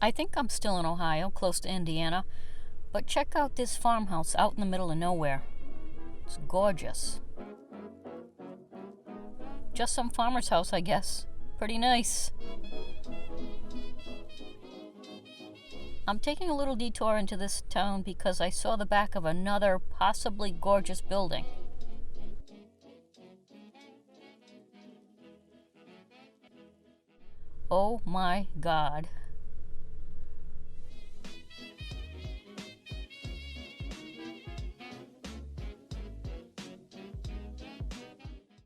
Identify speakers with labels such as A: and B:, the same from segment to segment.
A: I think I'm still in Ohio, close to Indiana, but check out this farmhouse out in the middle of nowhere. It's gorgeous. Just some farmer's house, I guess. Pretty nice. I'm taking a little detour into this town because I saw the back of another possibly gorgeous building. Oh my God.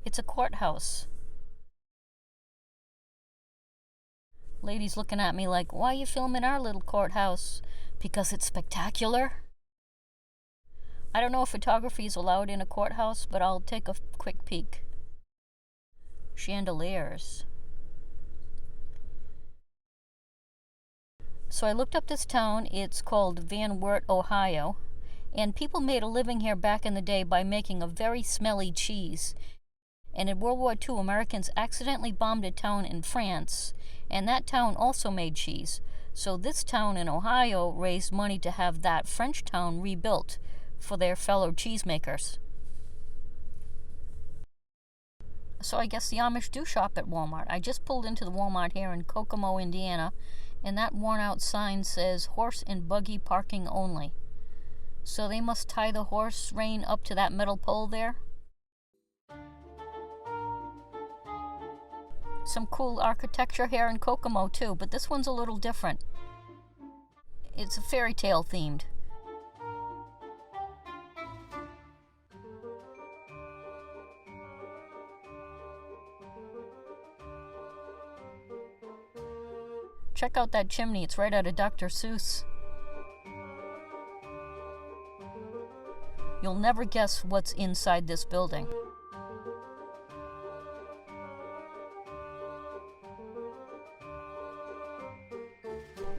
A: It's a courthouse. Lady's looking at me like, why are you filming our little courthouse? Because it's spectacular? I don't know if photography is allowed in a courthouse, but I'll take a quick peek. Chandeliers. So I looked up this town. It's called Van Wert, Ohio, and people made a living here back in the day by making a very smelly cheese. And in World War II, Americans accidentally bombed a town in France, and that town also made cheese. So this town in Ohio raised money to have that French town rebuilt for their fellow cheesemakers. So I guess the Amish do shop at Walmart. I just pulled into the Walmart here in Kokomo, Indiana, and that worn-out sign says horse and buggy parking only. So they must tie the horse rein up to that metal pole there. Some cool architecture here in Kokomo too, but this one's a little different. It's a fairy tale themed. Check out that chimney, it's right out of Dr. Seuss. You'll never guess what's inside this building.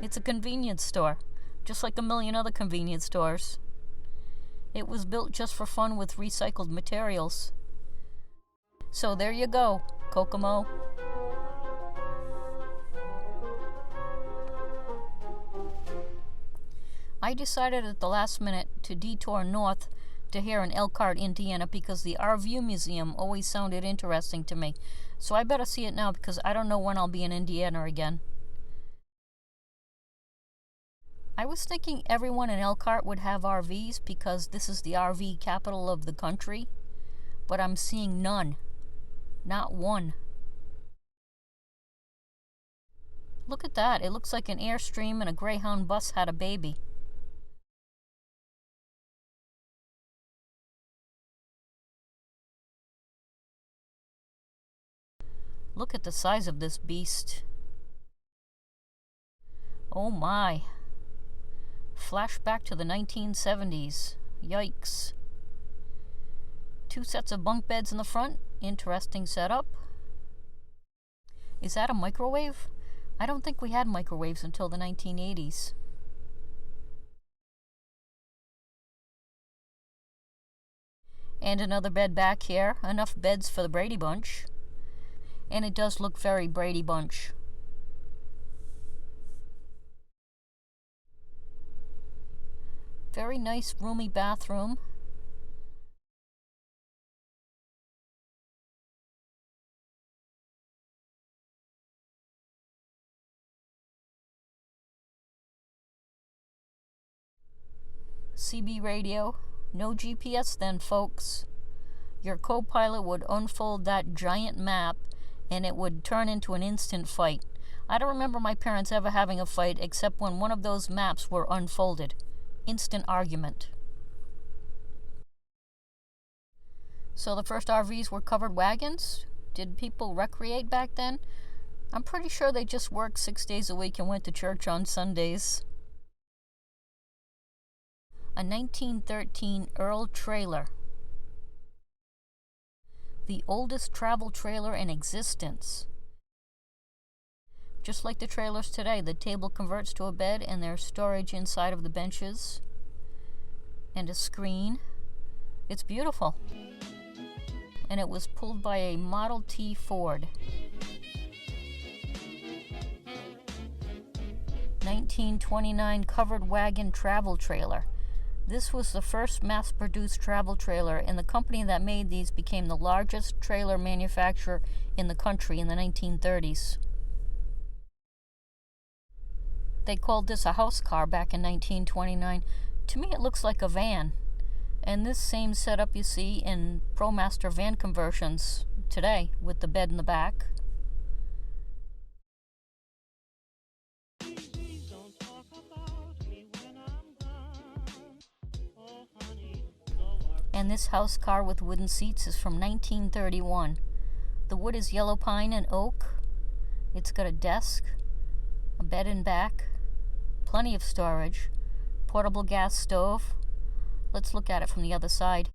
A: It's a convenience store, just like a million other convenience stores. It was built just for fun with recycled materials. So there you go, Kokomo. I decided at the last minute to detour north to here in Elkhart, Indiana, because the RV Museum always sounded interesting to me. So I better see it now because I don't know when I'll be in Indiana again. I was thinking everyone in Elkhart would have RVs because this is the RV capital of the country, but I'm seeing none. Not one. Look at that. It looks like an Airstream and a Greyhound bus had a baby. Look at the size of this beast. Oh my. Flashback to the 1970s. Yikes. 2 sets of bunk beds in the front. Interesting setup. Is that a microwave? I don't think we had microwaves until the 1980s. And another bed back here. Enough beds for the Brady Bunch. And it does look very Brady Bunch. Very nice roomy bathroom. CB radio. No GPS then, folks. Your co-pilot would unfold that giant map and it would turn into an instant fight. I don't remember my parents ever having a fight except when one of those maps were unfolded. Instant argument. So the first RVs were covered wagons? Did people recreate back then? I'm pretty sure they just worked 6 days a week and went to church on Sundays. A 1913 Earl trailer. The oldest travel trailer in existence. Just like the trailers today, the table converts to a bed and there's storage inside of the benches and a screen. It's beautiful. And it was pulled by a Model T Ford. 1929 covered wagon travel trailer. This was the first mass-produced travel trailer, and the company that made these became the largest trailer manufacturer in the country in the 1930s. They called this a house car back in 1929. To me, it looks like a van. And this same setup you see in ProMaster van conversions today, with the bed in the back. And this house car with wooden seats is from 1931. The wood is yellow pine and oak. It's got a desk, a bed in back, plenty of storage, portable gas stove. Let's look at it from the other side.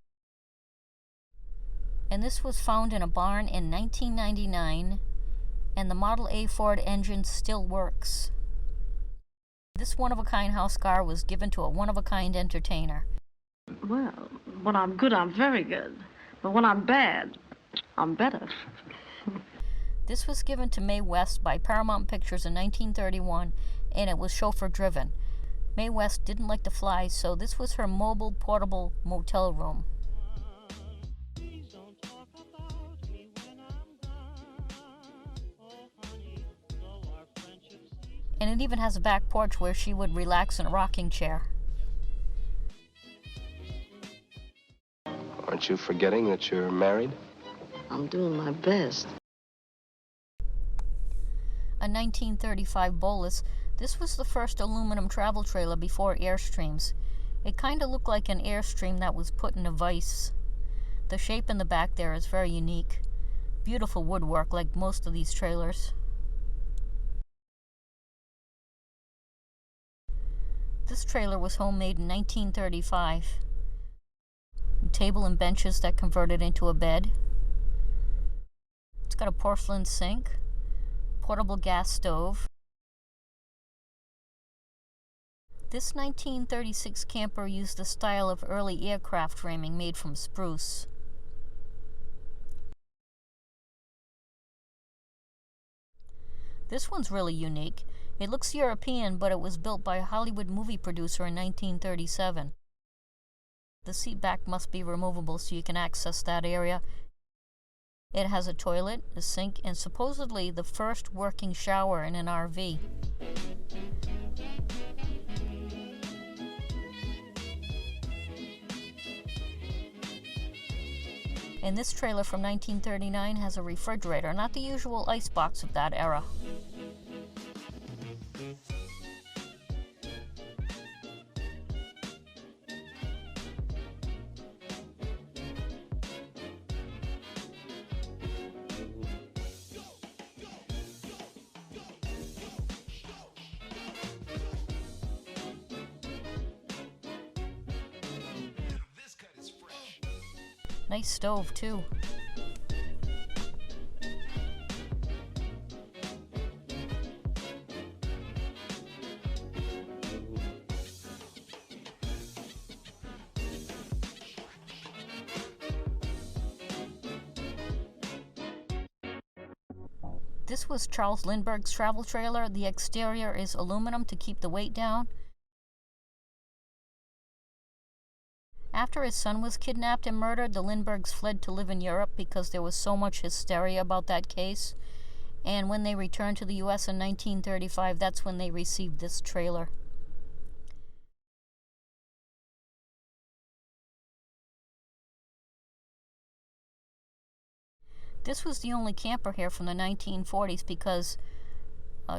A: And this was found in a barn in 1999, and the Model A Ford engine still works. This one-of-a-kind house car was given to a one-of-a-kind entertainer.
B: Well, when I'm good, I'm very good. But when I'm bad, I'm better.
A: This was given to Mae West by Paramount Pictures in 1931, and it was chauffeur-driven. Mae West didn't like to fly, so this was her mobile, portable motel room. And it even has a back porch where she would relax in a rocking chair.
C: Aren't you forgetting that you're married?
B: I'm doing my best.
A: A 1935 Bolus. This was the first aluminum travel trailer before Airstreams. It kind of looked like an Airstream that was put in a vise. The shape in the back there is very unique. Beautiful woodwork like most of these trailers. This trailer was homemade in 1935. A table and benches that converted into a bed. It's got a porcelain sink, portable gas stove. This 1936 camper used the style of early aircraft framing made from spruce. This one's really unique. It looks European, but it was built by a Hollywood movie producer in 1937. The seat back must be removable so you can access that area. It has a toilet, a sink, and supposedly the first working shower in an RV. And this trailer from 1939 has a refrigerator, not the usual icebox of that era. Nice stove, too. This was Charles Lindbergh's travel trailer. The exterior is aluminum to keep the weight down. After his son was kidnapped and murdered, the Lindberghs fled to live in Europe because there was so much hysteria about that case. And when they returned to the U.S. in 1935, that's when they received this trailer. This was the only camper here from the 1940s because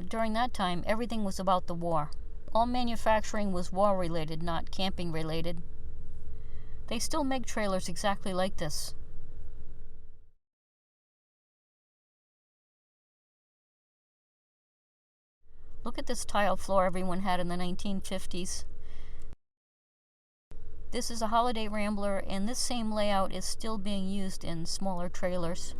A: during that time, everything was about the war. All manufacturing was war-related, not camping-related. They still make trailers exactly like this. Look at this tile floor everyone had in the 1950s. This is a Holiday Rambler, and this same layout is still being used in smaller trailers.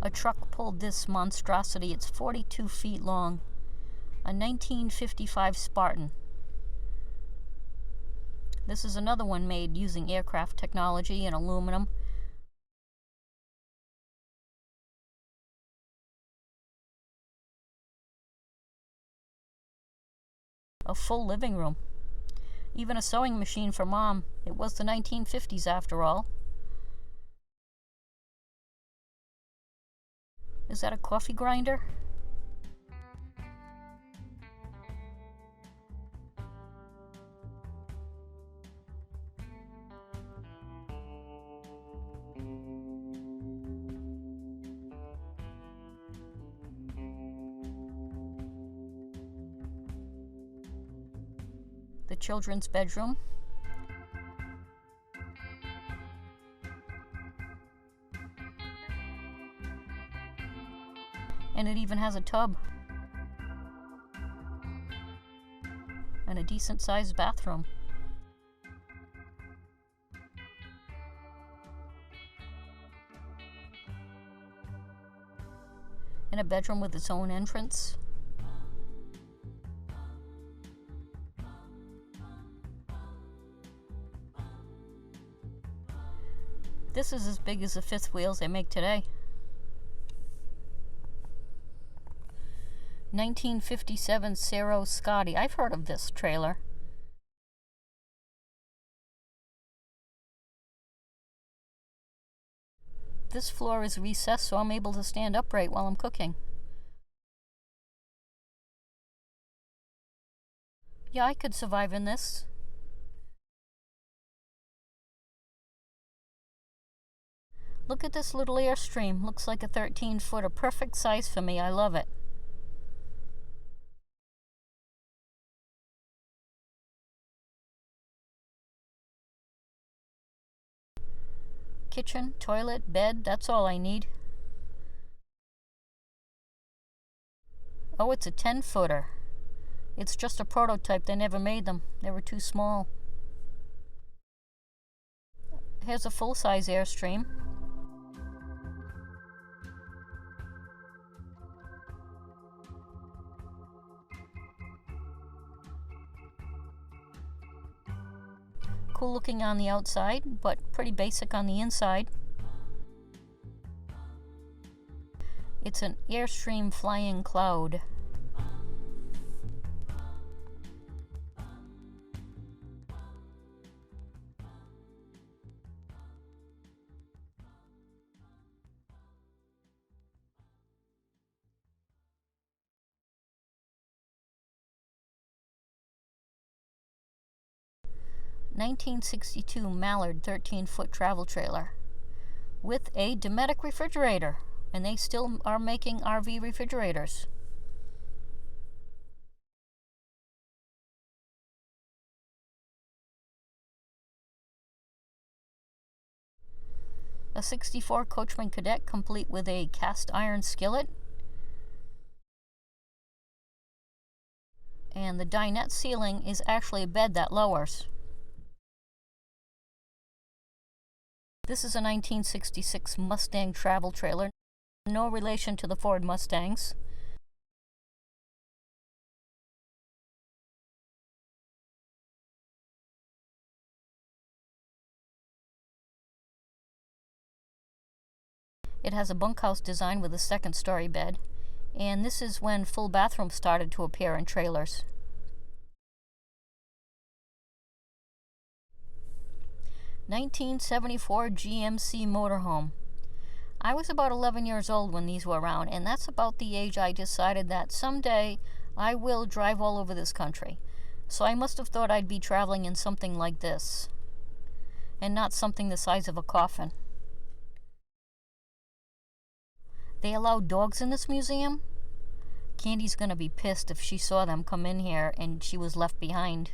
A: A truck pulled this monstrosity. It's 42 feet long. A 1955 Spartan. This is another one made using aircraft technology and aluminum. A full living room. Even a sewing machine for Mom. It was the 1950s after all. Is that a coffee grinder? The children's bedroom. And it even has a tub. And a decent sized bathroom. And a bedroom with its own entrance. This is as big as the fifth wheels they make today. 1957 Cerro Scotty. I've heard of this trailer. This floor is recessed so I'm able to stand upright while I'm cooking. Yeah, I could survive in this. Look at this little Airstream. Looks like a 13-foot, a perfect size for me. I love it. Kitchen, toilet, bed, that's all I need. Oh, it's a 10-footer. It's just a prototype. They never made them. They were too small. Here's a full-size Airstream. Cool looking on the outside, but pretty basic on the inside. It's an Airstream Flying Cloud. (1962) Mallard 13-foot travel trailer with a Dometic refrigerator, and they still are making RV refrigerators. A 64 Coachman Cadet complete with a cast iron skillet. And the dinette ceiling is actually a bed that lowers. This is a 1966 Mustang travel trailer. No relation to the Ford Mustangs. It has a bunkhouse design with a second-story bed, and this is when full bathrooms started to appear in trailers. (1974) GMC motorhome. I was about 11 years old when these were around, and that's about the age I decided that someday I will drive all over this country. So I must have thought I'd be traveling in something like this, and not something the size of a coffin. They allow dogs in this museum? Candy's gonna be pissed if she saw them come in here and she was left behind.